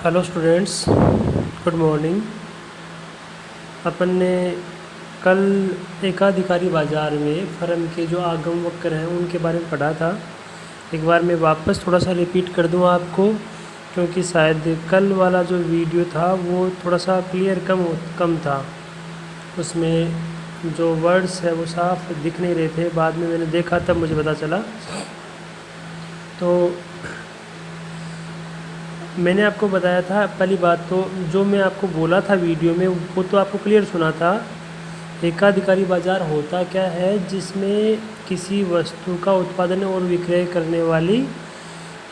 Hello students, good morning. अपन ने कल एकाधिकारी बाज़ार में फर्म के जो आगम वक्र हैं उनके बारे में पढ़ा था। एक बार मैं वापस थोड़ा सा रिपीट कर दूं आपको, क्योंकि शायद कल वाला जो वीडियो था वो थोड़ा सा क्लियर कम था। उसमें जो वर्ड्स है वो साफ दिख नहीं रहे थे। बाद में मैंने देखा तब मुझे पता चला। तो मैंने आपको बताया था, पहली बात तो जो मैं आपको बोला था वीडियो में वो तो आपको क्लियर सुना था। एकाधिकारी बाज़ार होता क्या है, जिसमें किसी वस्तु का उत्पादन और विक्रय करने वाली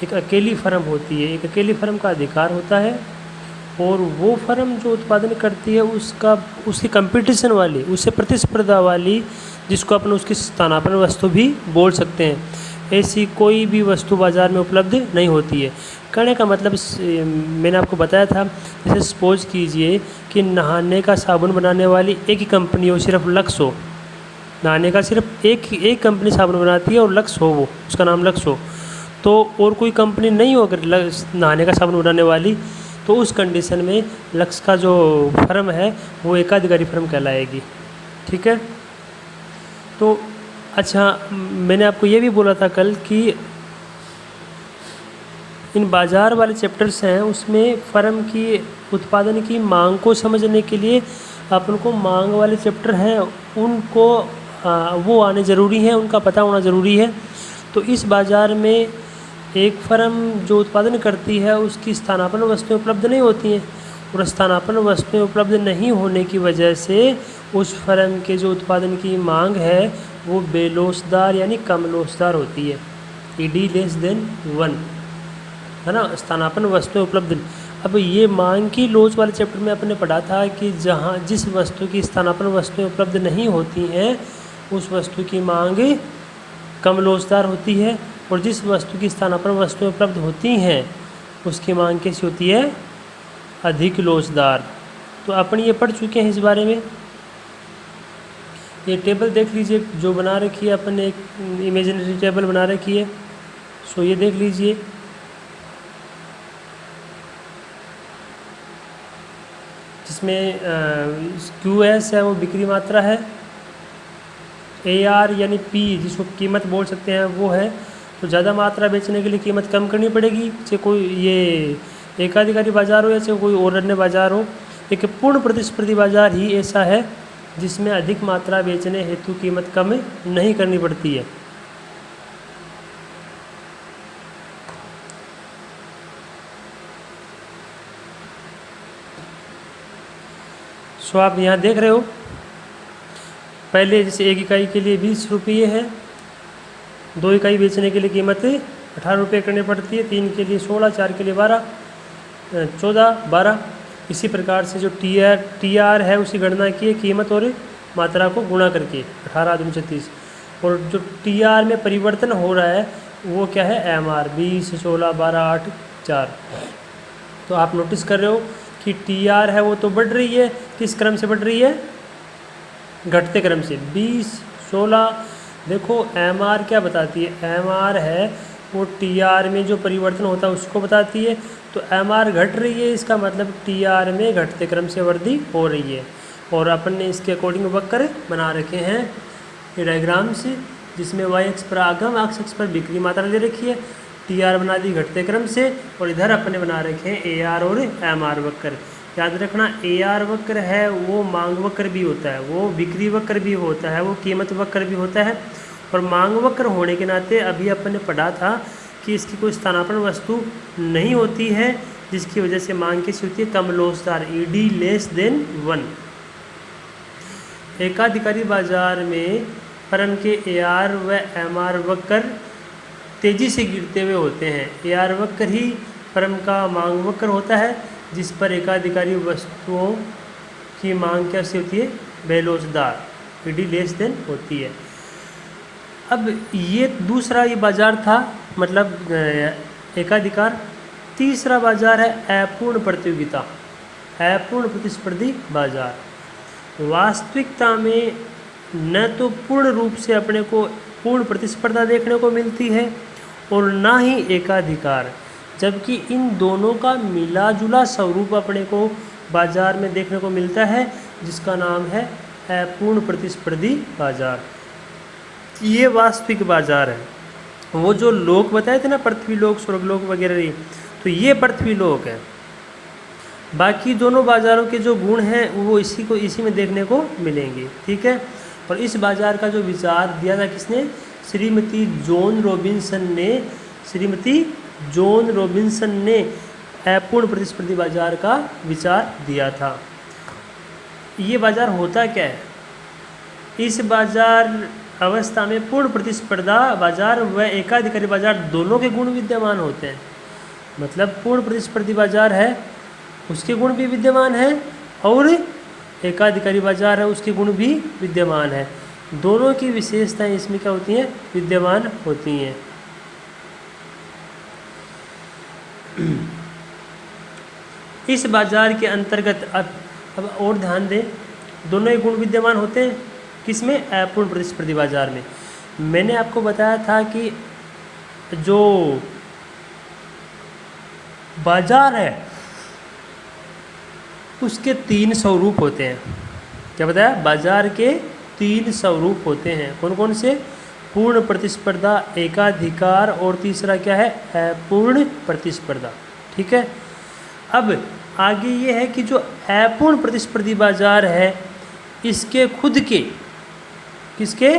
एक अकेली फर्म होती है। एक अकेली फर्म का अधिकार होता है और वो फर्म जो उत्पादन करती है उसकी कंपटीशन वाली, उससे प्रतिस्पर्धा वाली, जिसको अपन उसकी स्थानापन्न वस्तु भी बोल सकते हैं, ऐसी कोई भी वस्तु बाज़ार में उपलब्ध नहीं होती है। कहने का मतलब मैंने आपको बताया था, जैसे सपोज कीजिए कि नहाने का साबुन बनाने वाली एक ही कंपनी हो, सिर्फ लक्स हो। नहाने का सिर्फ एक कंपनी साबुन बनाती है और लक्स हो, वो उसका नाम लक्स हो। तो और कोई कंपनी नहीं हो अगर नहाने का साबुन बनाने वाली, तो उस कंडीशन में लक्स का जो फर्म है वो एकाधिकारी फर्म कहलाएगी। ठीक है। तो अच्छा, मैंने आपको ये भी बोला था कल कि इन बाज़ार वाले चैप्टर्स हैं, उसमें फ़र्म की उत्पादन की मांग को समझने के लिए अपन को मांग वाले चैप्टर हैं उनको वो आने ज़रूरी हैं, उनका पता होना ज़रूरी है। तो इस बाज़ार में एक फर्म जो उत्पादन करती है उसकी स्थानापन्न वस्तुएं उपलब्ध नहीं होती हैं, और स्थानापन्न वस्तुएं उपलब्ध नहीं होने की वजह से उस फर्म के जो उत्पादन की मांग है वो बेलोसदार यानी कम लोसदार होती है। ईडी लेस देन 1 है ना, स्थानापन्न वस्तुएं उपलब्ध। अब ये मांग की लोच वाले चैप्टर में अपने पढ़ा था कि जिस वस्तु की स्थानापन्न वस्तुएं उपलब्ध नहीं होती हैं उस वस्तु की मांग कम लोचदार होती है, और जिस वस्तु की स्थानापन्न वस्तुएं उपलब्ध होती हैं उसकी मांग कैसी होती है, अधिक लोचदार। तो अपन ये पढ़ चुके हैं इस बारे में। ये टेबल देख लीजिए जो बना रखी है अपन ने, एक इमेजिनरी टेबल बना रखी है। सो ये देख लीजिए, जिसमें QS है वो बिक्री मात्रा है, AR यानी P जिसको कीमत बोल सकते हैं वो है। तो ज़्यादा मात्रा बेचने के लिए कीमत कम करनी पड़ेगी, चाहे कोई ये एकाधिकारी बाज़ार हो या चाहे कोई और अन्य बाज़ार हो। एक पूर्ण प्रतिस्पर्धी बाज़ार ही ऐसा है जिसमें अधिक मात्रा बेचने हेतु कीमत कम नहीं करनी पड़ती है। सो आप यहाँ देख रहे हो, पहले जैसे 1 इकाई के लिए 20 रुपये है, 2 इकाई बेचने के लिए कीमत 18 रुपये करनी पड़ती है, 3 के लिए 16, 4 के लिए 12, 14, 12। इसी प्रकार से जो TR है उसकी गणना की है कीमत और मात्रा को गुणा करके 18 दूनी 36, और जो TR में परिवर्तन हो रहा है वो क्या है, MR 20, 16, 12, 8, 4। तो आप नोटिस कर रहे हो कि TR है वो तो बढ़ रही है, किस क्रम से बढ़ रही है, घटते क्रम से। 20, 16। देखो MR क्या बताती है, MR है वो TR में जो परिवर्तन होता है उसको बताती है। तो MR घट रही है, इसका मतलब TR में घटते क्रम से वृद्धि हो रही है। और अपन ने इसके अकॉर्डिंग वक्र बना रखे हैं ये डायग्राम से, जिसमें y अक्ष पर आगम, x अक्ष पर बिक्री मात्रा ले रखी है, TR बना दी घटते क्रम से, और इधर अपने बना रखे हैं AR और MR वक्र। याद रखना, AR वक्र है वो मांग वक्र भी होता है, वो बिक्री वक्र भी होता है, वो कीमत वक्र भी होता है। और मांग वक्र होने के नाते अभी अपन ने पढ़ा था कि इसकी कोई स्थानापन्न वस्तु नहीं होती है, जिसकी वजह से मांग कैसी होती है, कम लोचदार, ED लेस देन 1। एकाधिकारी बाजार में फर्म के AR व MR वक्र तेज़ी से गिरते हुए होते हैं। AR वक्र ही फर्म का मांग वक्र होता है, जिस पर एकाधिकारी वस्तुओं की मांग कैसी होती है, बेलोचदार, ED लेस देन होती है। अब ये दूसरा ये बाज़ार था, मतलब एकाधिकार। तीसरा बाज़ार है अपूर्ण प्रतियोगिता, अपूर्ण प्रतिस्पर्धी बाज़ार। वास्तविकता में न तो पूर्ण रूप से अपने को पूर्ण प्रतिस्पर्धा देखने को मिलती है और ना ही एकाधिकार। जबकि इन दोनों का मिला जुला स्वरूप अपने को बाजार में देखने को मिलता है, जिसका नाम है अपूर्ण प्रतिस्पर्धी बाजार। ये वास्तविक बाजार है। वो जो लोक बताए थे ना, पृथ्वी लोक, स्वर्गलोक वगैरह, तो ये पृथ्वी लोक है। बाकी दोनों बाज़ारों के जो गुण हैं वो इसी में देखने को मिलेंगे, ठीक है। और इस बाज़ार का जो विचार दिया था किसने? श्रीमती जॉन रॉबिन्सन ने अपूर्ण प्रतिस्पर्धी बाजार का विचार दिया था। ये बाजार होता क्या है? इस बाजार अवस्था में पूर्ण प्रतिस्पर्धा बाजार व एकाधिकारी बाजार दोनों के गुण विद्यमान होते हैं। मतलब पूर्ण प्रतिस्पर्धी बाजार है, उसके गुण भी विद्यमान है, और एकाधिकारी बाजार है, उसके गुण भी विद्यमान है। दोनों की विशेषताएं इसमें क्या होती हैं? विद्यमान होती हैं। इस बाजार के अंतर्गत अब और ध्यान दें, दोनों ही गुण विद्यमान होते हैं किसमें? अपूर्ण प्रतिस्पर्धी बाजार में। मैंने आपको बताया था कि जो बाजार है उसके 3 स्वरूप होते हैं। क्या बताया? बाजार के 3 स्वरूप होते हैं। कौन कौन से? पूर्ण प्रतिस्पर्धा, एकाधिकार, और तीसरा क्या है? अपूर्ण प्रतिस्पर्धा, ठीक है। अब आगे ये है कि जो अपूर्ण प्रतिस्पर्धी बाजार है, इसके खुद के, किसके?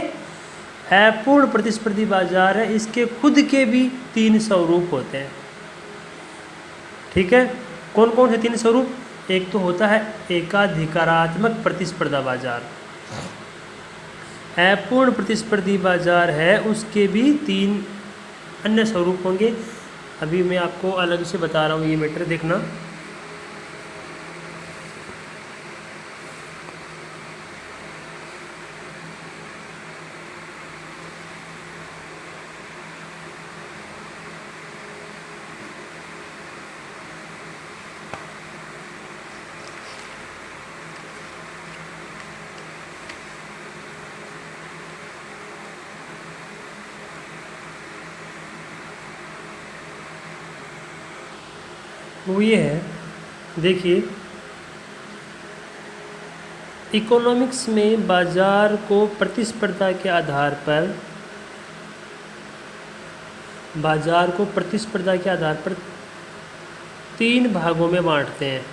अपूर्ण प्रतिस्पर्धी बाजार है, इसके खुद के भी 3 स्वरूप होते हैं, ठीक है। कौन कौन से 3 स्वरूप? एक तो होता है एकाधिकारात्मक प्रतिस्पर्धा बाजार। अपूर्ण प्रतिस्पर्धी बाजार है, उसके भी 3 अन्य स्वरूप होंगे। अभी मैं आपको अलग से बता रहा हूँ, ये मैटर देखना। वो ये है, देखिए, इकोनॉमिक्स में बाजार को प्रतिस्पर्धा के आधार पर, बाजार को प्रतिस्पर्धा के आधार पर 3 भागों में बांटते हैं।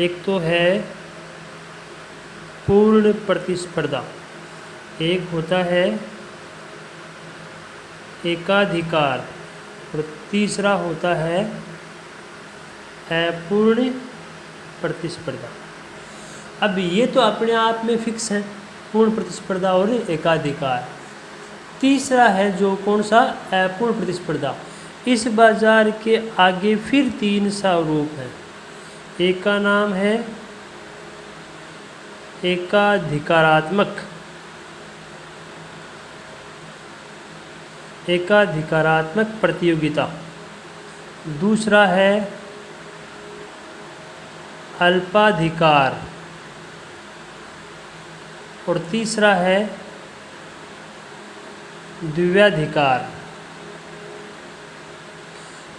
एक तो है पूर्ण प्रतिस्पर्धा, एक होता है एकाधिकार, और तीसरा होता है अपूर्ण प्रतिस्पर्धा। अब ये तो अपने आप में फिक्स है, पूर्ण प्रतिस्पर्धा और एकाधिकार। तीसरा है जो कौन सा? अपूर्ण प्रतिस्पर्धा। इस बाजार के आगे फिर 3 स्वरूप हैं। एक का नाम है एकाधिकारात्मक, प्रतियोगिता। दूसरा है अल्पाधिकार, और तीसरा है द्वियाधिकार।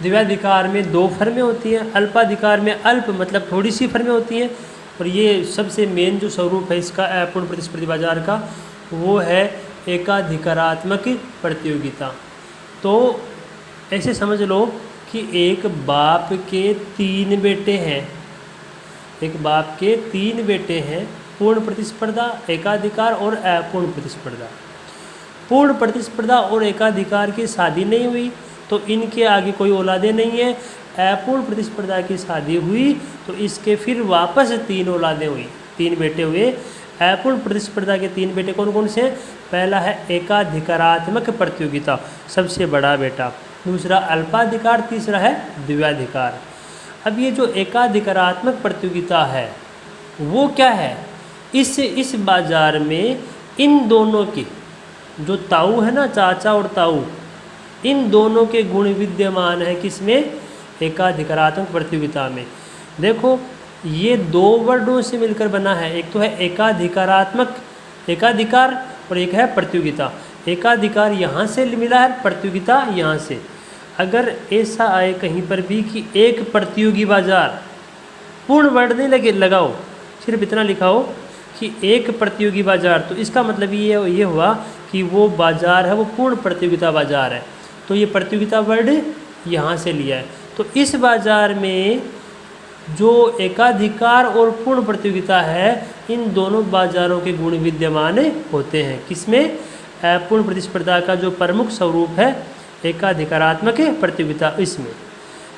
द्वियाधिकार में 2 फर्में होती हैं। अल्पाधिकार में अल्प मतलब थोड़ी सी फर्में होती हैं, और ये सबसे मेन जो स्वरूप है इसका अपूर्ण प्रतिस्पर्धी बाजार का, वो है एकाधिकारात्मक प्रतियोगिता। तो ऐसे समझ लो कि एक बाप के 3 बेटे हैं, एक बाप के 3 बेटे हैं, पूर्ण प्रतिस्पर्धा, एकाधिकार और अपूर्ण प्रतिस्पर्धा। पूर्ण प्रतिस्पर्धा और एकाधिकार की शादी नहीं हुई तो इनके आगे कोई औलादे नहीं है। अपूर्ण प्रतिस्पर्धा की शादी हुई तो इसके फिर वापस 3 औलादें हुई, 3 बेटे हुए। अपूर्ण प्रतिस्पर्धा के 3 बेटे कौन कौन से हैं? पहला है एकाधिकारात्मक प्रतियोगिता, सबसे बड़ा बेटा। दूसरा अल्पाधिकार, तीसरा है द्वियाधिकार। अब ये जो एकाधिकारात्मक प्रतियोगिता है वो क्या है? इस बाजार में इन दोनों के जो ताऊ है ना, चाचा और ताऊ, इन दोनों के गुण विद्यमान है किसमें? एकाधिकारात्मक प्रतियोगिता में। देखो ये 2 वर्डों से मिलकर बना है, एक तो है एकाधिकारात्मक, एकाधिकार, और एक है प्रतियोगिता। एकाधिकार यहाँ से मिला है, प्रतियोगिता यहाँ से। अगर ऐसा आए कहीं पर भी कि एक प्रतियोगी बाजार, पूर्ण वर्ड नहीं लगाओ, सिर्फ इतना लिखा हो कि एक प्रतियोगी बाजार, तो इसका मतलब ये हुआ कि वो बाजार है वो पूर्ण प्रतियोगिता बाजार है। तो ये प्रतियोगिता वर्ड यहाँ से लिया है। तो इस बाजार में जो एकाधिकार और पूर्ण प्रतियोगिता है, इन दोनों बाजारों के गुण विद्यमान होते हैं। किसमें? पूर्ण प्रतिस्पर्धा का जो प्रमुख स्वरूप है एकाधिकारात्मक प्रतियोगिता, इसमें।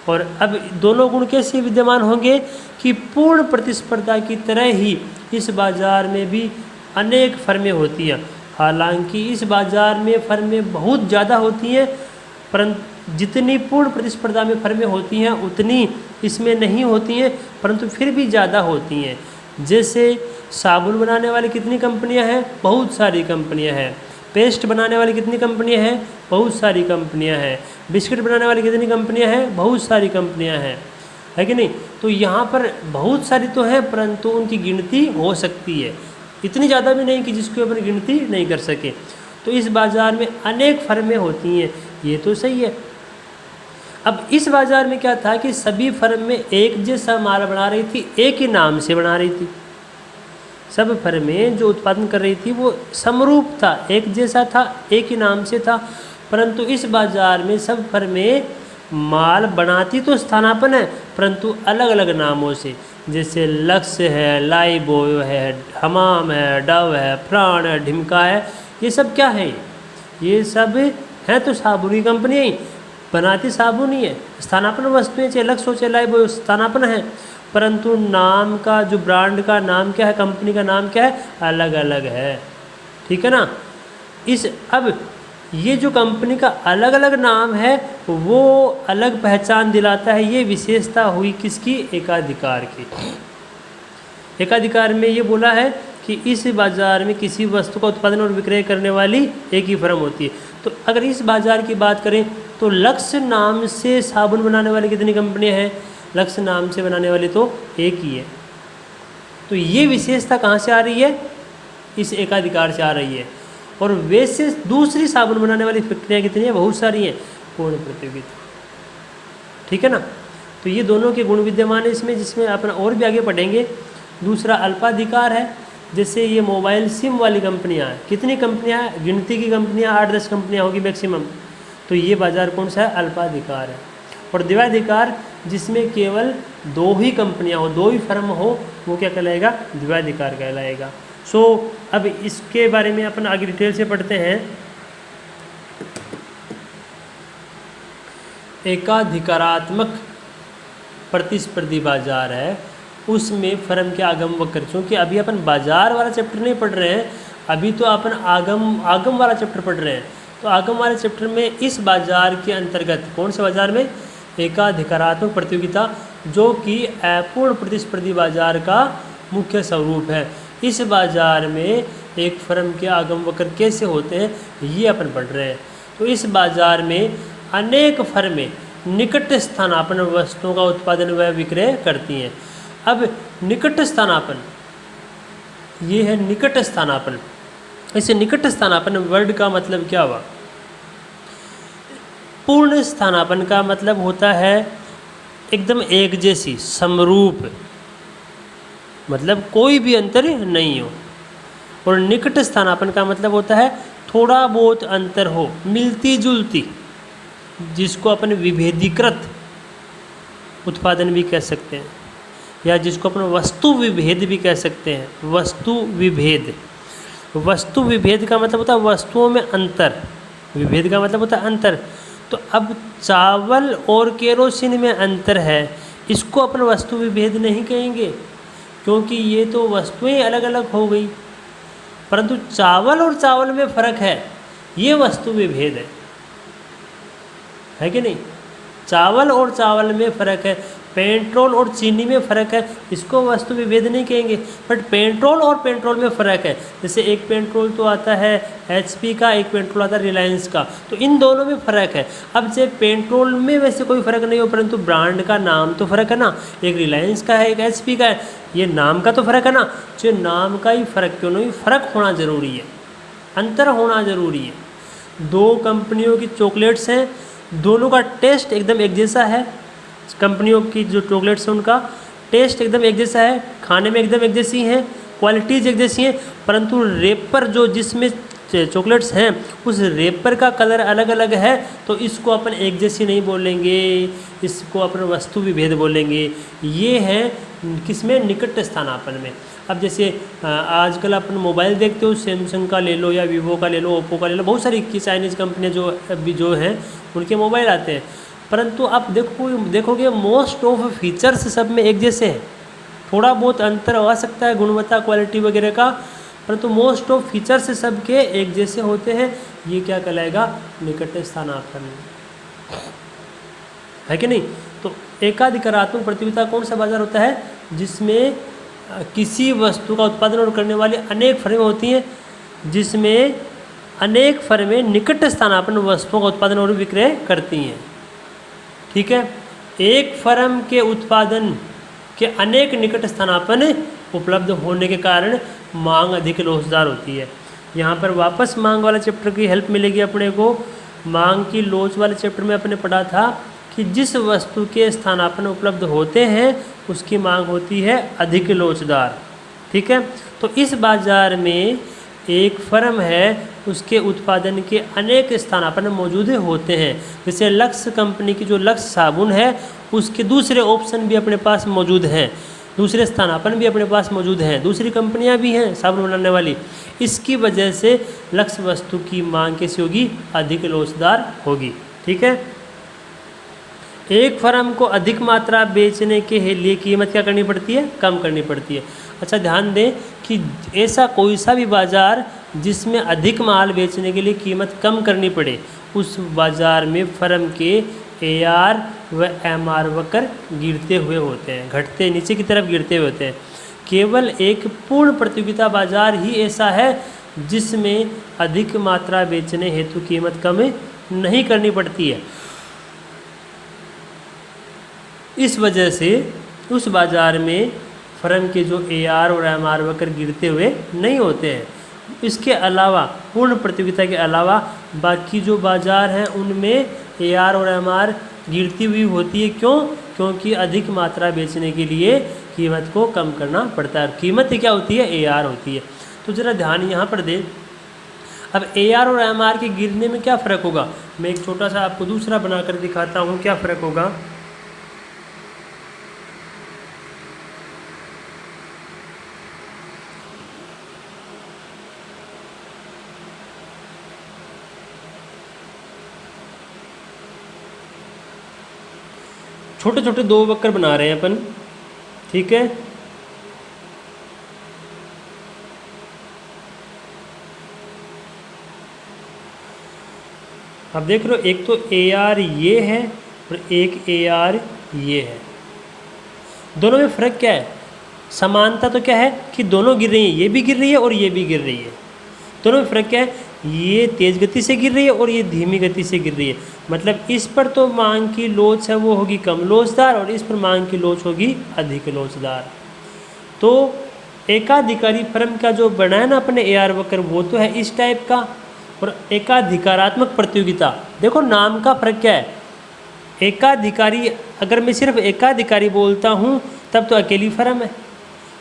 और अब दोनों गुण कैसे विद्यमान होंगे कि पूर्ण प्रतिस्पर्धा की तरह ही इस बाजार में भी अनेक फर्में होती हैं। हालांकि इस बाजार में फर्में बहुत ज़्यादा होती हैं, परंतु जितनी पूर्ण प्रतिस्पर्धा में फर्में होती हैं उतनी इसमें नहीं होती हैं, परंतु फिर भी ज़्यादा होती हैं। जैसे साबुन बनाने वाली कितनी कंपनियां हैं? बहुत सारी कंपनियां हैं। पेस्ट बनाने वाली कितनी कंपनियां हैं? बहुत सारी कंपनियां हैं। बिस्किट बनाने वाली कितनी कंपनियां हैं? बहुत सारी कंपनियां हैं, है कि नहीं? तो यहाँ पर बहुत सारी तो हैं, परंतु उनकी गिनती हो सकती है, इतनी ज़्यादा भी नहीं कि जिसकी अपन गिनती नहीं कर सके। तो इस बाज़ार में अनेक फर्में होती हैं, ये तो सही है। अब इस बाज़ार में क्या था कि सभी फर्म में एक जैसा माल बना रही थी, एक ही नाम से बना रही थी। सब फर्में जो उत्पादन कर रही थी वो समरूप था, एक जैसा था, एक ही नाम से था। परंतु इस बाज़ार में सब फर्में माल बनाती तो स्थानापन्न है, परंतु अलग अलग नामों से। जैसे लक्स है, लाइबॉय है, हमाम है, डव है, प्राण है, ढिमका है, ये सब क्या है? ये सब हैं तो साबुन की कंपनियाँ ही, बनाती साबुन ही है। स्थानापन्न वस्तुएं चाहे लक्स हो चाहे लाइबॉय स्थानापन्न है, परंतु नाम का जो ब्रांड का नाम क्या है, कंपनी का नाम क्या है, अलग अलग है। ठीक है ना? अब ये जो कंपनी का अलग अलग नाम है वो अलग पहचान दिलाता है। ये विशेषता हुई किसकी? एकाधिकार की। एकाधिकार में ये बोला है कि इस बाज़ार में किसी वस्तु का उत्पादन और विक्रय करने वाली एक ही फर्म होती है। तो अगर इस बाज़ार की बात करें तो लक्स नाम से साबुन बनाने वाली कितनी कंपनियां हैं? लक्स नाम से बनाने वाली तो एक ही है। तो ये विशेषता कहाँ से आ रही है? इस एकाधिकार से आ रही है। और वैसे दूसरी साबुन बनाने वाली फैक्ट्रियाँ कितनी हैं? बहुत सारी हैं, पूर्ण प्रतियोगिता। ठीक है ना? तो ये दोनों के गुण विद्यमान है इसमें, जिसमें अपन और भी आगे पढ़ेंगे। दूसरा अल्पाधिकार है। जैसे ये मोबाइल सिम वाली कंपनियाँ हैं, कितनी कंपनियाँ हैं? गिनती की कंपनियाँ 8-10 कंपनियाँ होगी मैक्सिमम। तो ये बाज़ार कौन सा है? अल्पाधिकार है। और द्विवाधिकार जिसमें केवल दो ही कंपनियाँ हो, दो ही फर्म हो, वो क्या कहलाएगा? द्विवाधिकार कहलाएगा। अब इसके बारे में अपन आगे डिटेल से पढ़ते हैं। एकाधिकारात्मक प्रतिस्पर्धी बाजार है, उसमें फर्म के आगम वक्र, क्योंकि अभी अपन बाजार वाला चैप्टर नहीं पढ़ रहे हैं, अभी तो अपन आगम वाला चैप्टर पढ़ रहे हैं। तो आगम वाले चैप्टर में इस बाजार के अंतर्गत, कौन से बाजार में? एकाधिकारात्मक प्रतियोगिता, जो कि अपूर्ण प्रतिस्पर्धी बाजार का मुख्य स्वरूप है। इस बाजार में एक फर्म के आगम वक्र कैसे होते हैं, ये अपन पढ़ रहे हैं। तो इस बाजार में अनेक फर्में निकट स्थानापन्न वस्तुओं का उत्पादन व विक्रय करती हैं। अब निकट स्थानापन्न, ये है निकट स्थानापन्न। इसे निकट स्थानापन्न वर्ड का मतलब क्या हुआ? पूर्ण स्थानापन्न का मतलब होता है एकदम एक जैसी, समरूप, मतलब कोई भी अंतर नहीं हो। और निकट स्थानापन्न का मतलब होता है थोड़ा बहुत अंतर हो, मिलती जुलती, जिसको अपन विभेदीकृत उत्पादन भी कह सकते हैं, या जिसको अपन वस्तु विभेद भी कह सकते हैं। वस्तु विभेद, वस्तु विभेद का मतलब होता है वस्तुओं में अंतर, विभेद का मतलब होता है अंतर। तो अब चावल और केरोसिन में अंतर है, इसको अपन वस्तु विभेद नहीं कहेंगे, क्योंकि ये तो वस्तुएं अलग अलग हो गई। परंतु चावल और चावल में फ़र्क है, ये वस्तु विभेद है कि नहीं? चावल और चावल में फ़र्क है, पेट्रोल और चीनी में फ़र्क है, इसको वस्तु विभेद नहीं कहेंगे। बट पेट्रोल और पेट्रोल में फ़र्क है। जैसे एक पेट्रोल तो आता है HP का, एक पेट्रोल आता है रिलायंस का, तो इन दोनों में फ़र्क है। अब जब पेट्रोल में वैसे कोई फ़र्क नहीं हो, परंतु ब्रांड का नाम तो फ़र्क है ना, एक रिलायंस का है, एक HP का है, ये नाम का तो फ़र्क है ना। जो नाम का ही फ़र्क क्यों नहीं, फ़र्क होना ज़रूरी है, अंतर होना ज़रूरी है। दो कंपनियों की चॉकलेट्स हैं, दोनों का टेस्ट एकदम एक जैसा है, कंपनियों की जो चॉकलेट्स हैं उनका टेस्ट एकदम एक जैसा है, खाने में एकदम एक जैसी हैं, क्वालिटीज़ एक जैसी हैं, परंतु रेपर जो जिसमें चॉकलेट्स हैं उस रेपर का कलर अलग अलग है, तो इसको अपन एक जैसी नहीं बोलेंगे, इसको अपन वस्तु विभेद बोलेंगे। ये है किसमें, निकट स्थानापन्न में। अब जैसे आजकल अपन मोबाइल देखते हो, सैमसंग का ले लो या वीवो का ले लो, ओप्पो का ले लो, बहुत सारी चाइनीज़ कंपनियाँ जो अभी जो हैं उनके मोबाइल आते हैं, परंतु आप देखोगे मोस्ट ऑफ फीचर्स सब में एक जैसे हैं। थोड़ा बहुत अंतर आ सकता है गुणवत्ता क्वालिटी वगैरह का, परंतु मोस्ट ऑफ फीचर्स सब के एक जैसे होते हैं। ये क्या कहलाएगा, निकट स्थानापन्न, है कि नहीं। तो एकाधिकारात्मक प्रतियोगिता कौन सा बाजार होता है, जिसमें किसी वस्तु का उत्पादन और करने वाली अनेक फर्में होती हैं, जिसमें अनेक फर्में निकट स्थानापन्न वस्तुओं का उत्पादन और विक्रय करती हैं। ठीक है, एक फर्म के उत्पादन के अनेक निकट स्थानापन्न उपलब्ध होने के कारण मांग अधिक लोचदार होती है। यहाँ पर वापस मांग वाला चैप्टर की हेल्प मिलेगी अपने को। मांग की लोच वाले चैप्टर में अपने पढ़ा था कि जिस वस्तु के स्थानापन्न उपलब्ध होते हैं उसकी मांग होती है अधिक लोचदार। ठीक है, तो इस बाजार में एक फर्म है, उसके उत्पादन के अनेक स्थानापन्न मौजूद होते हैं। जैसे लक्स कंपनी की जो लक्स साबुन है, उसके दूसरे ऑप्शन भी अपने पास मौजूद हैं, दूसरे स्थानापन्न भी अपने पास मौजूद हैं, दूसरी कंपनियां भी हैं साबुन बनाने वाली। इसकी वजह से लक्स वस्तु की मांग कैसी होगी, अधिक लोचदार होगी। ठीक है, एक फर्म को अधिक मात्रा बेचने के लिए कीमत क्या करनी पड़ती है, कम करनी पड़ती है। अच्छा ध्यान दें कि ऐसा कोई सा भी बाज़ार जिसमें अधिक माल बेचने के लिए कीमत कम करनी पड़े, उस बाज़ार में फर्म के AR व MR वक्र गिरते हुए होते हैं, घटते नीचे की तरफ गिरते हुए होते हैं। केवल एक पूर्ण प्रतियोगिता बाज़ार ही ऐसा है जिसमें अधिक मात्रा बेचने हेतु कीमत कम नहीं करनी पड़ती है। इस वजह से उस बाज़ार में फर्म के जो AR और MR वक्र गिरते हुए नहीं होते हैं। इसके अलावा पूर्ण प्रतियोगिता के अलावा बाकी जो बाज़ार हैं उनमें AR और MR गिरती हुई होती है। क्यों? क्योंकि अधिक मात्रा बेचने के लिए कीमत को कम करना पड़ता है। कीमत क्या होती है, AR होती है। तो ज़रा ध्यान यहाँ पर दें। अब AR और MR के गिरने में क्या फ़र्क होगा, मैं एक छोटा सा आपको दूसरा बनाकर दिखाता हूँ क्या फ़र्क होगा। छोटे छोटे दो वक्र बना रहे हैं अपन। ठीक है, अब देख लो, एक तो AR ये है और एक AR ये है। दोनों में फ़र्क क्या है, समानता तो क्या है कि दोनों गिर रही हैं, ये भी गिर रही है और ये भी गिर रही है। दोनों में फ़र्क क्या है, ये तेज़ गति से गिर रही है और ये धीमी गति से गिर रही है। मतलब इस पर तो मांग की लोच है वो होगी कम लोचदार और इस पर मांग की लोच होगी अधिक लोचदार। तो एकाधिकारी फर्म का जो बनाया ना अपने AR वक्र, वो तो है इस टाइप का। और एकाधिकारात्मक प्रतियोगिता, देखो नाम का फ़र्क क्या है। एकाधिकारी, अगर मैं सिर्फ एकाधिकारी बोलता हूँ तब तो अकेली फर्म है,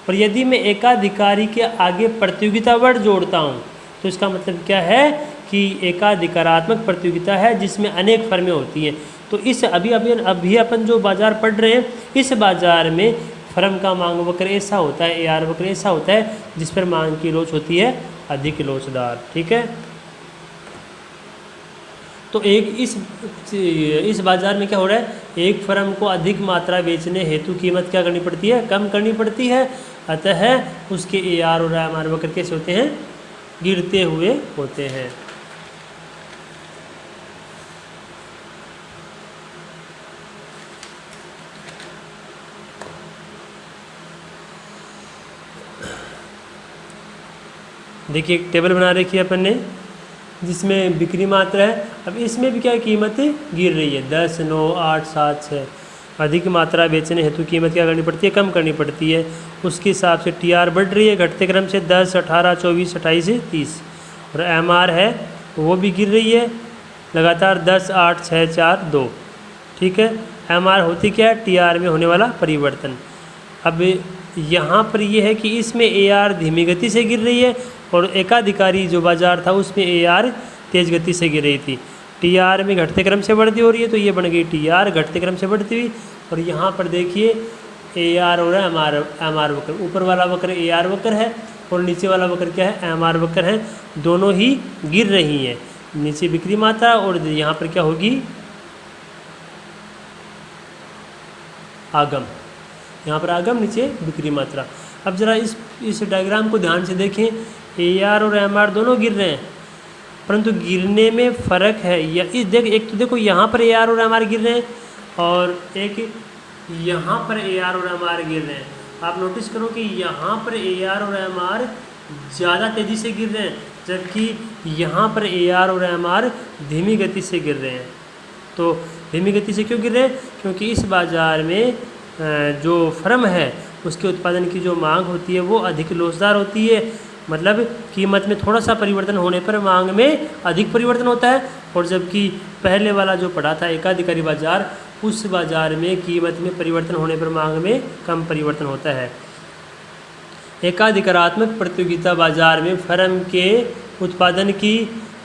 और यदि मैं एकाधिकारी के आगे प्रतियोगिता वर्ड जोड़ता हूँ तो इसका मतलब क्या है कि एकाधिकारात्मक प्रतियोगिता है जिसमें अनेक फर्में होती हैं। तो इस अभी अपन जो बाज़ार पढ़ रहे हैं, इस बाज़ार में फर्म का मांग वक्र ऐसा होता है, AR वक्र ऐसा होता है जिस पर मांग की लोच होती है अधिक लोचदार। ठीक है, तो इस बाज़ार में क्या हो रहा है, एक फर्म को अधिक मात्रा बेचने हेतु कीमत क्या करनी पड़ती है, कम करनी पड़ती है। अतः उसके AR और MR वक्र कैसे होते हैं, गिरते हुए होते हैं। देखिए एक टेबल बना रखी है अपन ने जिसमें बिक्री मात्रा है। अब इसमें भी क्या कीमतें गिर रही है, 10, 9, 8, 7, 6। अधिक मात्रा बेचने हेतु कीमत क्या करनी पड़ती है, कम करनी पड़ती है। उसके हिसाब से TR बढ़ रही है घटते क्रम से 10, 18, 24, 28, 30। और MR है वो भी गिर रही है, लगातार 10, 8, 6, 4, 2। ठीक है, MR होती क्या है, TR में होने वाला परिवर्तन। अब यहाँ पर ये है कि इसमें AR धीमी गति से गिर रही है और एकाधिकारी जो बाजार था उसमें AR तेज़ गति से गिर रही थी। TR में घटते क्रम से बढ़ती हो रही है, तो ये बन गई TR घटते क्रम से बढ़ती हुई। और यहाँ पर देखिए AR और MR वक्र, ऊपर वाला वक्र AR वक्र है और नीचे वाला वक्र क्या है, MR वक्र है। दोनों ही गिर रही हैं, नीचे बिक्री मात्रा और यहाँ पर क्या होगी, आगम। यहाँ पर आगम, नीचे बिक्री मात्रा। अब जरा इस डायग्राम को ध्यान से देखें, AR और MR दोनों गिर रहे हैं, परंतु गिरने में फ़र्क है। या एक तो देखो यहाँ पर AR और MR गिर रहे हैं और एक यहाँ पर AR और MR गिर रहे हैं। आप नोटिस करो कि यहाँ पर AR और MR ज़्यादा तेज़ी से गिर रहे हैं, जबकि यहाँ पर AR और MR धीमी गति से गिर रहे हैं। तो धीमी गति से क्यों गिर रहे हैं, क्योंकि इस बाज़ार में जो फर्म है उसके उत्पादन की जो मांग होती है वो अधिक लोचदार होती है। मतलब कीमत में थोड़ा सा परिवर्तन होने पर मांग में अधिक परिवर्तन होता है, और जबकि पहले वाला जो पढ़ा था एकाधिकारी बाजार, उस बाजार में कीमत में परिवर्तन होने पर मांग में कम परिवर्तन होता है। एकाधिकारात्मक प्रतियोगिता बाजार में फर्म के उत्पादन की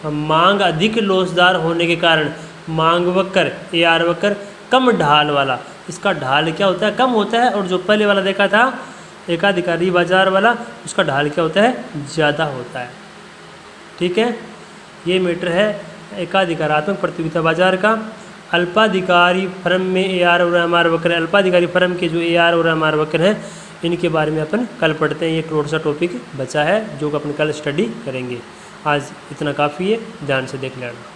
मांग अधिक लोचदार होने के कारण मांग वक्र AR वक्र कम ढाल वाला, इसका ढाल क्या होता है, कम होता है। और जो पहले वाला देखा था एकाधिकारी बाजार वाला, उसका ढाल क्या होता है, ज़्यादा होता है। ठीक है, ये मीटर है एकाधिकारात्मक प्रतियोगिता बाजार का। अल्पाधिकारी फर्म में AR और MR वक्र, अल्पाधिकारी फर्म के जो AR और MR वक्र हैं, इनके बारे में अपन कल पढ़ते हैं। ये थोड़ा सा टॉपिक बचा है जो अपन कल स्टडी करेंगे। आज इतना काफ़ी है, ध्यान से देख लेना।